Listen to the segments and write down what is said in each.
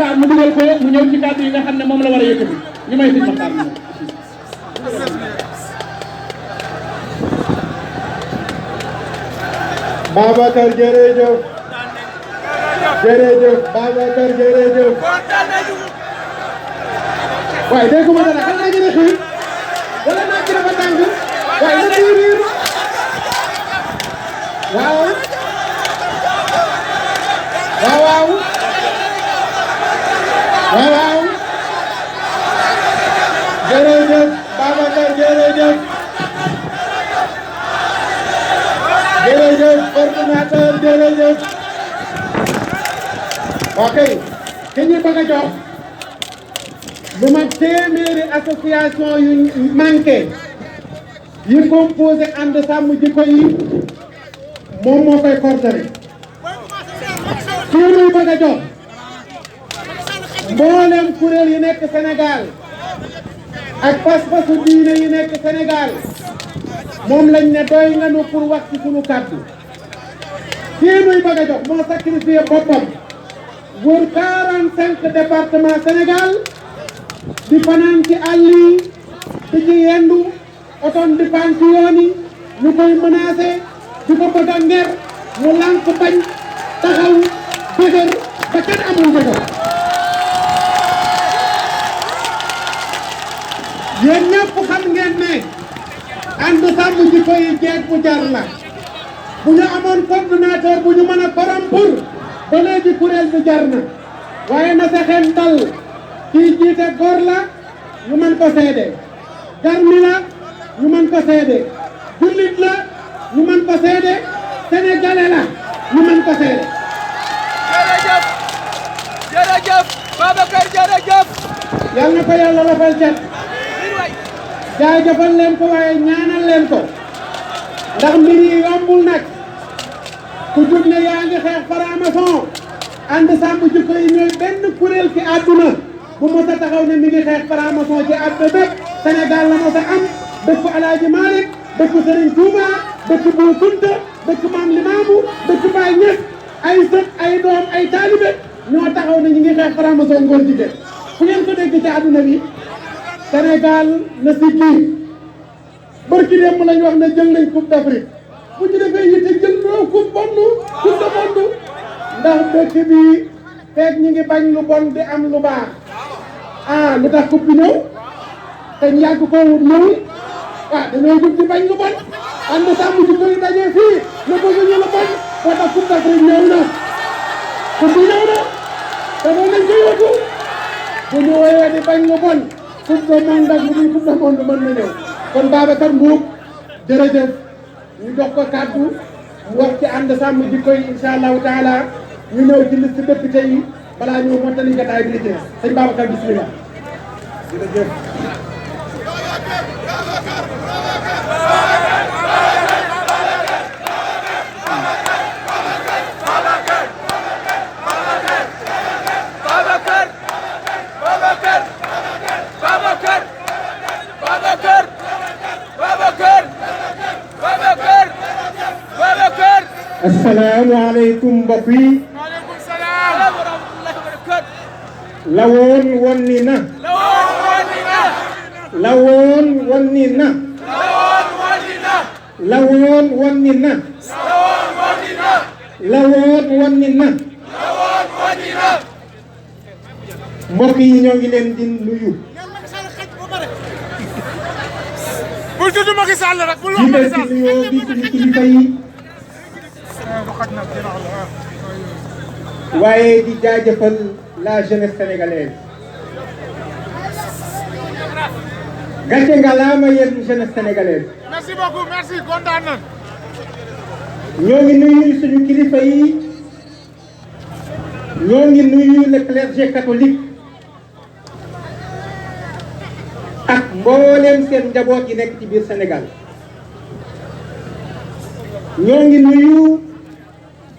Maxtaar mu dugal ko mu ñëw ci kàddu yi nga xam ne moom la war a yëkkati ñu may sëñ Maxtaar mu Babacar jërëjëf jërëjëf Babacar jërëjëf waaye dégg nga dara xam naa gën a xiir wala naa gën a fa tàng waaye na ciy riir waaw waaw waaw waaw waaw jërëjëf Babacar jërëjëf jërëjëf coordinateur jërëjëf ok ki ñu bëgg a jox lu ma téeméeri association yu manqué yi composé ànd sàmm jikko yi moom moo koy coordonné kii muy bëgg a jox mboolem kuréel yi nekk Sénégal ak pas-pasu diine yi nekk Sénégal moom lañ ne doy nga nu pour wax ci sunu kàddu kii muy bëgg a jox moo sacrifié boppam wër 45 département Sénégal di fanaan ci àll yi di ci yendu oton di pan ci yoon yi ñu koy menacé di ko bëgg a nger mu lànk bañ taxaw dëgër ba kenn amul dëgër yéen ñëpp xam ngeen ne ànd sàmm jikko yi jeeg bu jar la bu ñu amoon coordinateur bu ñu mën a corrompre ba léegi kuréel bi jar na waaye na sa xel dal kii jiite góor la ñu mën ko seede garmi la ñu mën ko seede jullit la ñu mën ko seede sénégalais la ñu mën ko seede jërëjëf jërëjëf Babacar jërëjëf yal na ko yàlla lafal cet jaajëfal leen ko waaye ñaanal leen ko ndax mbir yi yombul nag ku jug ne yaa ngi xeex franc-maçon ànd sàmm jikko yi ñooy benn kuréel ci àdduna bu mos a taxaw ne mi ngi xeex franc-maçon ci àdduna bépp Sénégal la mos a am dëkk Alaaji Malick dëkk Serigne Touba dëkk Bou Kounta dëkk Maam Limaamu dëkk Baye Niass ay sët ay doom ay taalibe ñoo taxaw ne ñu ngi xeex franc-maçon ngóor jigéen fu ngeen ko dégg ci àdduna bi Sénégal na siggi barki démb lañ wax ne jël nañ coupe d'Afrique bu ñu defee yitte jël noo coupe du monde ndax dëkk bi feeg ñi ngi bañ lu bon di am lu baax ah lu tax coupe bi ñëw te ñu yàgg koo wut ñëw ah dañoo jug di bañ lu bon ànd sàmm ci koy dajee fii lu bëgg ñu lu bon moo tax coupe d'Afrique ñëw na coupe bi ñëw na te noonu lañ ko yóbbu bu ñu woyee di bañ lu bon coupe du monde ak bu dul coupe du monde mën na ñëw kon Babacar Mbuub jërëjëf ñu jox ko kàddu mu wax ci ànd sàmm jikko yi incha allahu taala ñu ñëw ci liste député yi balaa ñu mottali jotaay bi li ci des sëñ Babacar bismillah jërëjëf asalaamaaleykum mbokk yi. maaleykum salaam wa rahmatullahi wa barakatuh. lawoon wonni na. lawoon wonni na. lawoon wonni na. lawoon wonni na. lawoon wonni na. lawoon wonni na. lawoon wonni na. lawoon wonni na. mbokk yi ñoo ngi leen di nuyu. bul tudd Macky Sall rek bul wax Macky Sall. jiital ci nuyoo bi suñu kilifa yi. waaye di jaajëfal la jeunesse sénégalaise. gàcce ngalaama yéen jeunesse sénégalaise. merci beaucoup merci kontaan nañ. ñoo ngi nuyu suñu kilifa yi. ñoo ngi nuyu le clergé catholique. ak mbooleem seen njaboot yi nekk ci biir Sénégal. ñoo ngi nuyu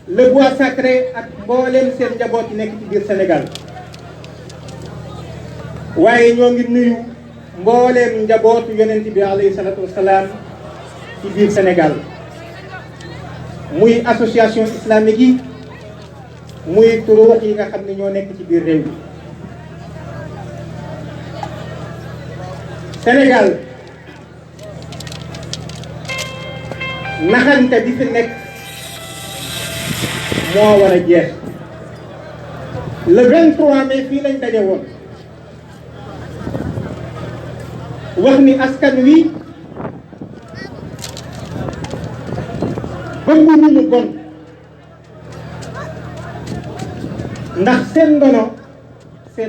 le bois sacré ak mbooleem seen njaboot yi nekk ci biir Sénégal. waaye ñoo ngi nuyu mbooleem njabootu yonent bi alayhi salatu wasalaam ci biir Sénégal. muy association islamique yi muy turuux yi nga xam ne ñoo nekk ci biir réew mi. Sénégal naxante bi fi nekk moo war a jeex. Le 23 mai fii lañ daje woon wax ni askan wi bëgguñu ñu bon ndax seen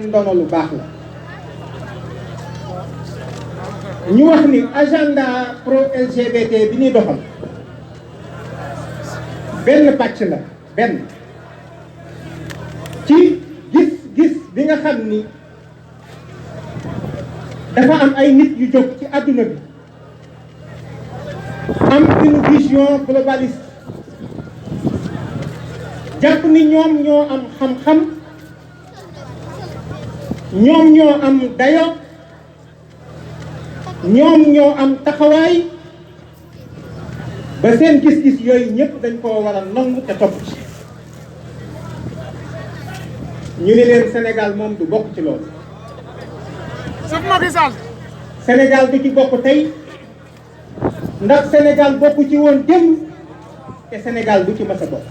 ndono lu baax la. ñu wax ni agenda pro LGBT bi ñuy doxal benn pàcc la benn ci gis-gis bi nga xam ni dafa am ay nit yu jóg ci àdduna bi am une vision globaliste jàpp ni ñoom ñoo am xam-xam ñoom ñoo am dayo ñoom ñoo am taxawaay ba seen gis-gis yooyu ñëpp dañ koo war a nangu te topp ci ñu ne leen Sénégal moom du bokk ci loolu. Sëñ Macky Sall. Sénégal du ci bokk tey ndax Sénégal bokku ci woon démb te Sénégal du ci mës a bokk.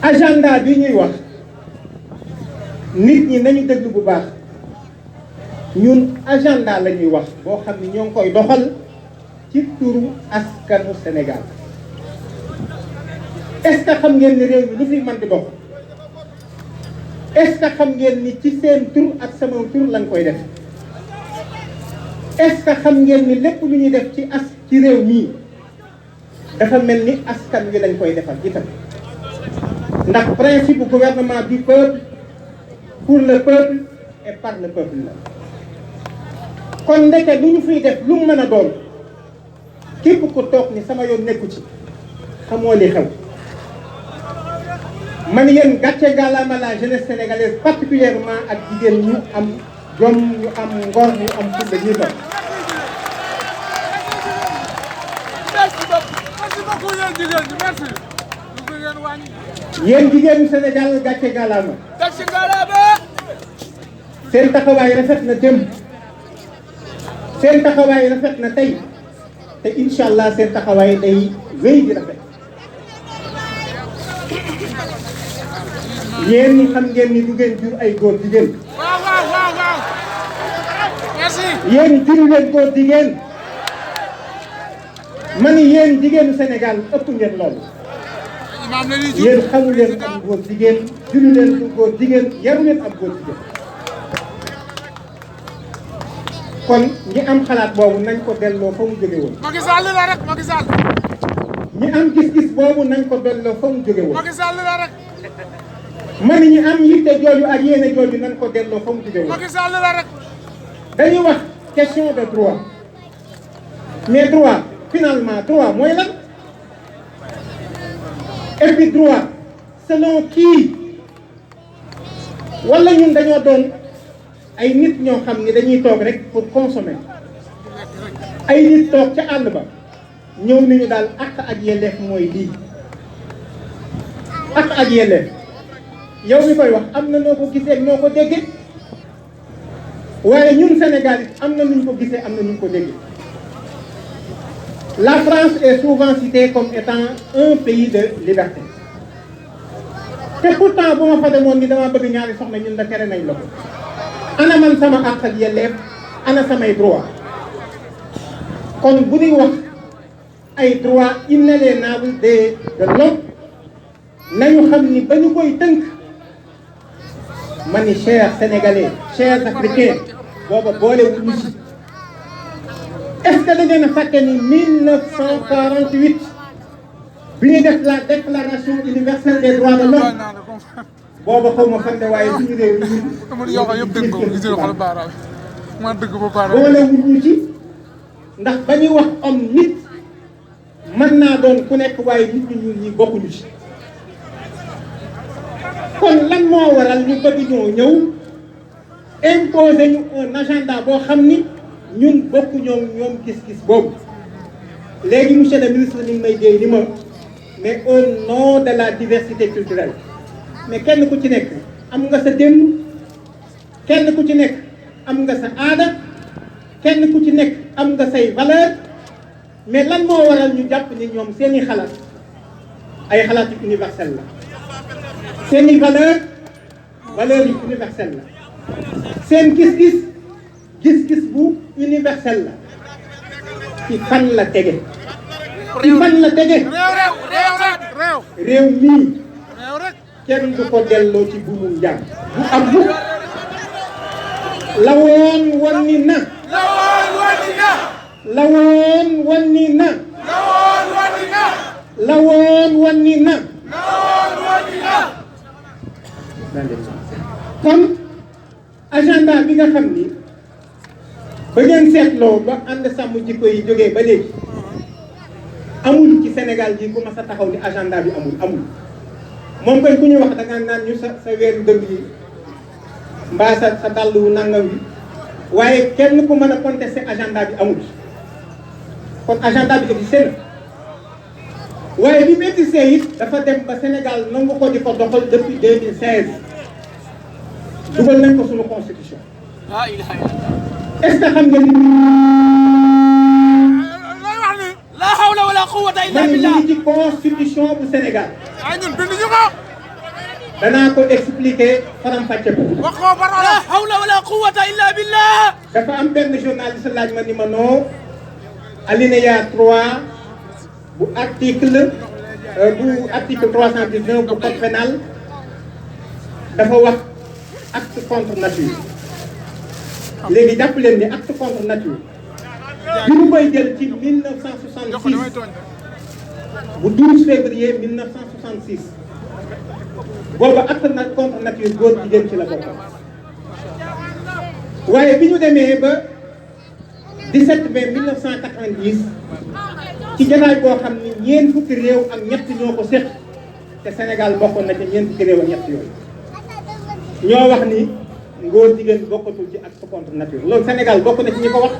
agenda bi ñuy wax nit ñi nañu déglu bu baax. ñun agenda la ñuy wax boo xam ne ñoo ngi koy doxal ci turu askanu Sénégal est-ce que xam ngeen ni réew mi lu fi mën di dox est-ce que xam ngeen ni ci seen tur ak sama tur lañ koy def est-ce que xam ngeen ni lépp lu ñuy def ci réew mii dafa mel ni askan wi lañ koy defal itam ndax principe gouvernement du peuple pour le peuple et par le peuple la. kon ndeke lu ñu fiy def lu mu mën a doon képp ku toog ni sama yoon nekku ci xamoo li xew man yéen gàcce gàllaama la jeunesse sénégalaise particulièrement ak jigéen ñu am jom ñu am ngor ñu am fulla ñuy doon. merci beaucoup yéen jigéen ñi merci. yéen jigéenu Sénégal gàcce gàllaama. gàcce gàllaama. seen taxawaay rafet na démb. seen taxawaay rafet na tey te incha allah seen taxawaay day wéy di rafet yéen ñi xam ngeen ni du ngeen jur ay góor jigéen. waaw. merci. yéen juru leen góor jigéen ma ni yéen jigéenu Sénégal ëpp ngeen loolu. yéen xamu leen am góor jigéen juru leen du góor jigéen yaru leen am góor jigéen. kon ñi am xalaat boobu nañ ko delloo fa mu jóge woon. Macky Sall la rek Macky Sall. ñi am gis-gis boobu nañ ko delloo fa mu jóge woon. Macky Sall la rek. man ñi am yitte jooju ak yéene jooju nañ ko delloo fa mu jóge woon. Macky Sall la rek. dañuy wax question de droit mais droit finalement droit mooy lan et puis droit selon qui wala ñun dañoo doon. ay nit ñoo xam ni dañuy toog rek pour consommer ay nit toog ca àll ba ñëw nañu daal àq ak yelleef mooy lii àq ak yelleef yow mi koy wax am na noo ko gisee noo ko déggee waaye ñun Sénégal it am na nuñ ko gisee am na ñu ko déggee. La France est souvent citée comme étant un pays de liberté te pourtant bu ma fa demoon ni dama bëgg ñaari soxna ñun da tere nañ la ko. ana man sama àq ak yelleef ana samay droit kon bu ñuy wax ay droit inaliénable de l'homme nañu xam ni ba ñu koy tënk ma ni chers sénégalais chers africains booba boole wuñu si est-ce que da ngeen a fàtte ni 1948 bi ñu def la déclaration universelle des droits de l'homme booba xaw ma fan de waaye suñu réew mi boole wuñu ci ndax ba ñuy wax am nit mën naa doon ku nekk waaye nit ñu ñuul ñi bokkuñu ci kon lan moo waral ñu bëgg ñoo ñëw imposer ñu un agenda boo xam ni ñun bokku ñoom gis-gis boobu léegi monsieur le ministre ni may déy ni ma mais au nom de la diversité culturelle mais kenn ku ci nekk am nga sa démb kenn ku ci nekk am nga sa aada kenn ku ci nekk am nga say valeur mais lan moo waral ñu jàpp ni ñoom seeni xalaat ay xalaat yu universel la seeni valeur yu universel la seen gis-gis gis-gis bu universel la ci fan la tege ci fan la tege réew mii kenn du ko delloo ci buumum njaam bu am mukk la woon wonni na la woon wonni na la woon wonni na kon agenda bi nga xam ni ba ngeen seetloo ba ànd sàmm jikko yi jógee ba léegi amul ci Sénégal ji ku mas a taxaw ni agenda bi amul moom koy ku ñu wax da nga naan ñu sa weeru dëgg yi mbaa sa dàllu nangam bi waaye kenn ku mën a contester agenda bi amul kon agenda bi existé na waaye bi mu existé it dafa dem ba Sénégal nangu ko di ko doxal depuis 2016 dugal nañ ko suñu constitution est-ce que xam nga ni la hawla wala quwwata illa billah man ci constitution bu Sénégal ay ñun bind ñu ko danaa ko expliquer faram-fàcce ko wax ko parole la hawla wala quwwata illa billah dafa am benn journaliste laaj ma ni ma non alinéa 3 bu article 319 bu code pénal dafa wax acte contre nature léegi jàpp leen ni acte contre nature bi mu koy jël ci 1966 bu 12 février 1966 booba acte contre nature góor jigéen ci la bokk waaye bi ñu demee ba 17 mai 1990 ci jataay boo xam ni ñeent fukki réew ak ñett ñoo ko séq te Sénégal bokkoon na ci ñeent fukki réew ak ñett yooyu ñoo wax ni ngóor jigéen bokkatul ci acte contre nature loolu Sénégal bokk na ci ñi ko wax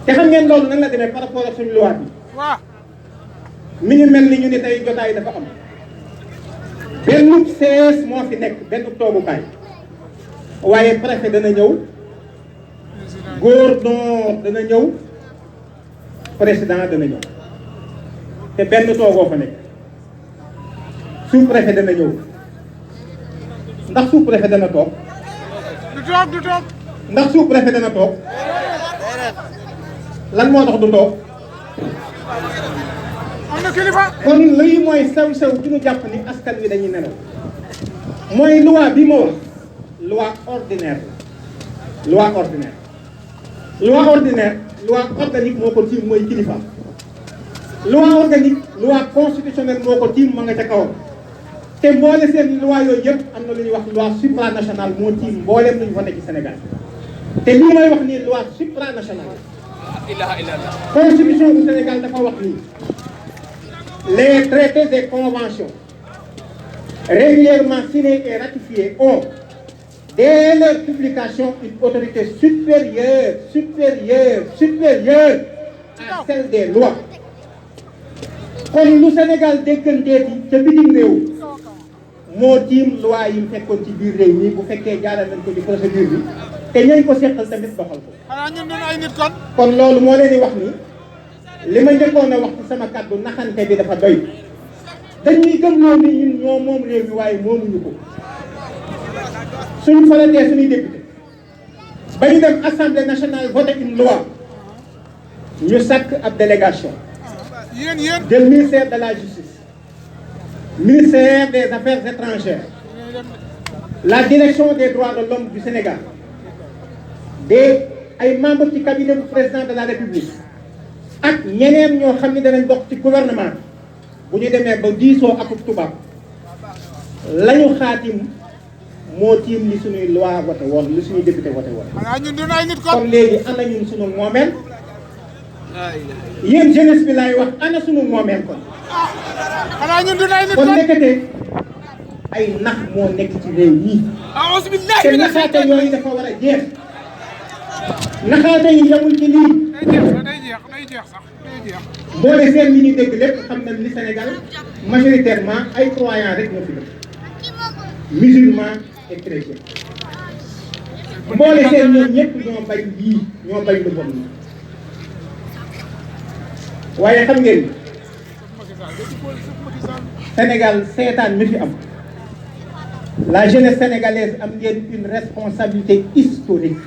te xam ngeen loolu nan la demee par rapport ak suñu loi bi waaw mi ngi mel ni ñu ne tey jotaay dafa am benn sees moo fi nekk benn toogukaay waaye préfet dana ñëw gouverneur dana ñëw président dana ñëw te benn toogoo fa nekk sous préfet dana ñëw ndax sous préfet dana toog du toog ndax sous préfet dana toog lan moo tax du toog am na kilifa kon lii mooy sew-sew bi ñu jàpp ni askan wi dañuy nelaw mooy loi bi ma wax loi ordinaire la loi organique moo ko tiim mooy kilifa loi organique loi constitutionnelle moo ko tiim ma nga ca kawam te mboole seen loi yooyu yëpp am na lu ñuy wax loi supranationale moo tiim mbooleem lu ñu fa nekk ci Sénégal te lii may wax nii loi supranationale constitution du Sénégal dafa wax nii les traités et conventions régulièrement signés et ratifiés ont dès leur publication une autorité supérieure à celle des lois kon lu Sénégal dégganteeti ca bitim réew moo tiim loi yi mu fekkoon ci biir réew mi bu fekkee jaaral nañ ko ci procédure bi te ñañ ko seqal tamit doxal ko xanaa ñun doon ay nit kon kon loolu moo leen di wax ni li ma njëkkoon a wax ci sama kàddu naxante bi dafa doy dañuy gëmloo ni ñun ñoo moom réew mi waaye moomuñu ko suñu falatee suñuy député ba ñu dem assemblée nationale voté une loi ñu sàkk ab délégation yéen jël ministère de la justice ministère des affaires étrangères la direction des droits de l'homme du Sénégal ay membres ci cabinet du président de la République ak ñeneen ñoo xam ne danañ bokk ci gouvernement bu ñu demee ba diisoo ak tubaab la ñu xaatim moo tiim li suñuy loi voté woon li suñuy député voté woon. xanaa ñun doon ay nit kon kon léegi ana ñun suñu moomeel yéen jeunesse bi laay wax ana suñu moomeel kon. xanaa ñun doon ay nit kon nekkate ay nax moo nekk ci réew mi. a'uuzu billahi te mina naxaate shaytaani yooyu dafa war a jeex naxaate yi yamul ci lii. day jeex sax day jeex. boole seen li ñuy dégg lépp xam nañ ni Sénégal majoritairement ay croyants rek ñoo fi dëkk musulmans et chrétiens mboole seen ñoom ñëpp ñoo bañ yii ñoo bañ lu bon nii waaye xam ngeen Sénégal seetaan mi fi am la jeunesse sénégalaise am ngeen une responsabilité historique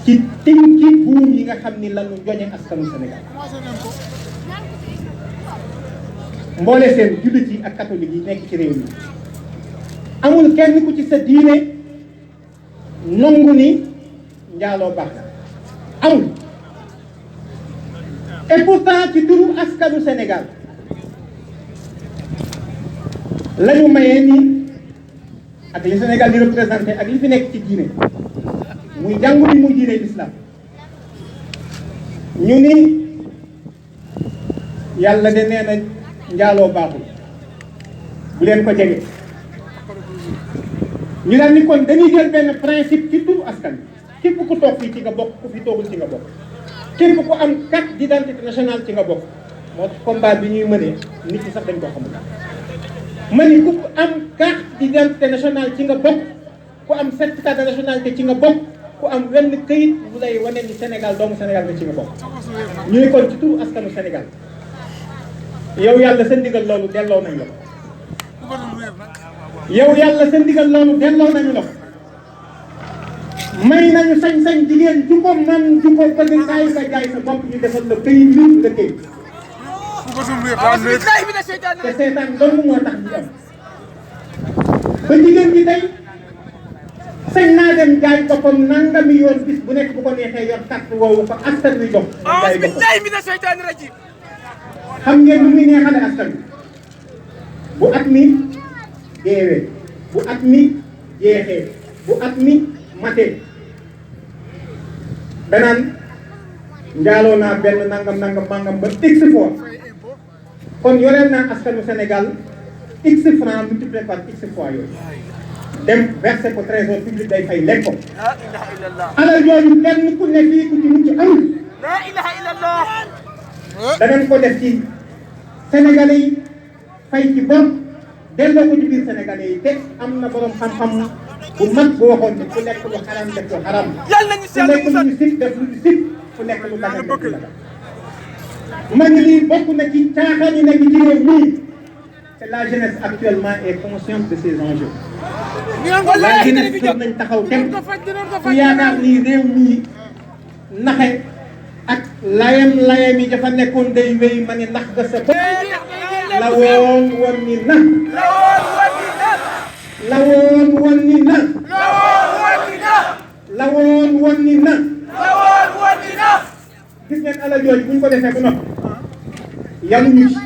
ci tinki buum yi nga xam ni lanu joñe askanu Sénégal mboole seen jullit yi ak catholique yi nekk ci réew mi amul kenn ku ci sa diine nangu ni njaaloo baax na amul et pourtant ci turu askanu Sénégal la ñu mayee ni ak li Sénégal di représenté ak li fi nekk ci diine muy jàngu bi muy diine l'islam ñu ni yàlla de nee na njaaloo baaxul bu leen ko jege ñu daal ni kon dañuy jël benn principe ci turu askan bi képp ku toog fii ci nga bokk ku fi toogul ci nga bokk képp ku am carte d'identité nationale ci nga bokk moo tax combat bi ñuy mënee nit ñi sax dañ ko xamul ma ni ku am carte d'identité nationale ci nga bokk ku am certificat de nationalité ci nga bokk ku am wenn këyit bu lay wane ni Sénégal doomu Sénégal nga ci nga bokk ñu ni kon ci turu askanu Sénégal yow yàlla sa ndigal loolu delloo nañ la ko yow yàlla sa ndigal loolu delloo nañu la ko may nañu sañ-sañ jigéen ju ko man ju ko bëgg kaay nga jaay sa bopp ñu defal la këyit li nga këyit te seetaan dong moo tax ñu am ba jigéen ñi tey sañ naa dem jaay boppam nangami yoon bis bu nekk bu ko neexee yor carte woowu ko askan wi jox jaay boppam xam ngeen lu muy neexale askan wi bu at mi deewee bu at mi jeexee bu at mi matee danaan njaaloo naa benn nangam ba x fois kon yoreel naa askanu Sénégal x francs multiplié par x fois yooyu dem versé ko trésor public day fay lekk ko alal yooyu kenn ku ne fii ku ci mucc amul danañ ko def ci Sénégalais yi fay ci bor delloo ko ci biir Sénégalais yi te am na borom xam-xam bu mag bu waxoon ne ku lekk lu xaram def lu xaram ku lekk lu ñu sib def lu ñu sib ku lekk lu dagan def lu dagan man lii bokk na ci caaxaan yi nekk ci réew mii te la jeunesse actuellement est consciente de ces enjeux la jeunesse jot nañ taxaw tem ku yaakaar ni réew mii naxe ak layam yi dafa nekkoon day wéy ma ne nax ga sa bopp la woon woon ni na la woon woon ni na la woon woon ni na gis ngeen alal jooju bu ñu ko defee ba noppi yamuñu ci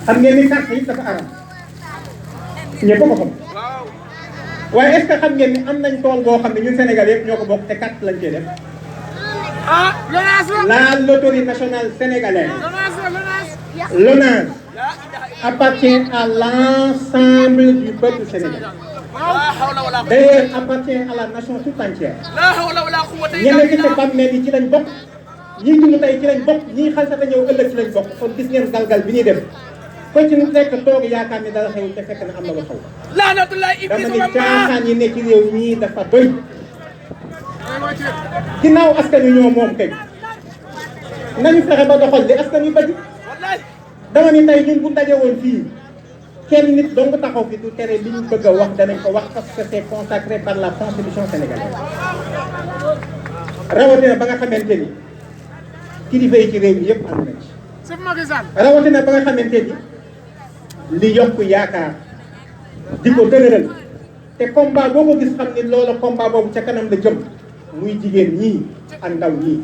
xam ngeen ni carte yi dafa aram ñëpp ko xam waaye est-ce que xam ngeen ni am nañ tool boo xam ne ñun Sénégal yëpp ñoo ko bokk te carte lañ cee def la loterie nationale sénégalaise l'ONAS appartient à l'ensemble du peuple sénégalais. D'ailleurs, appartient à la nation tout entière. ñeneen ñi ci bàmmeel yi ci lañ bokk ñii dund tey ci lañ bokk ñii xalsata ñëw ëllëg ci lañ bokk kon gis ngeen galgal bi ñuy def ko ci nekk toog yaakaar ni dara xewul te fekk na am na lu xew. dama ni caaxaan yi ne ci réew ñii dafa doy. ginnaaw askan wi ñoo moom kay nañu fexe ba doxal li askan wi bëgg dama ni tey ñun bu daje woon fii kenn nit dong taxaw fi du tere li ñu bëgg a wax danañ ko wax parce que c'est consacré par la constitution sénégalaise rawatina ba nga xamante ni kilifa yi ci réew mi yëpp ànd nañ ci rawatina ba nga xamante ni li yokk yaakaar di ko dëgëral te combat boo ko gis xam ni loolu combat boobu ca kanam la jëm muy jigéen ñii ak ndaw ñii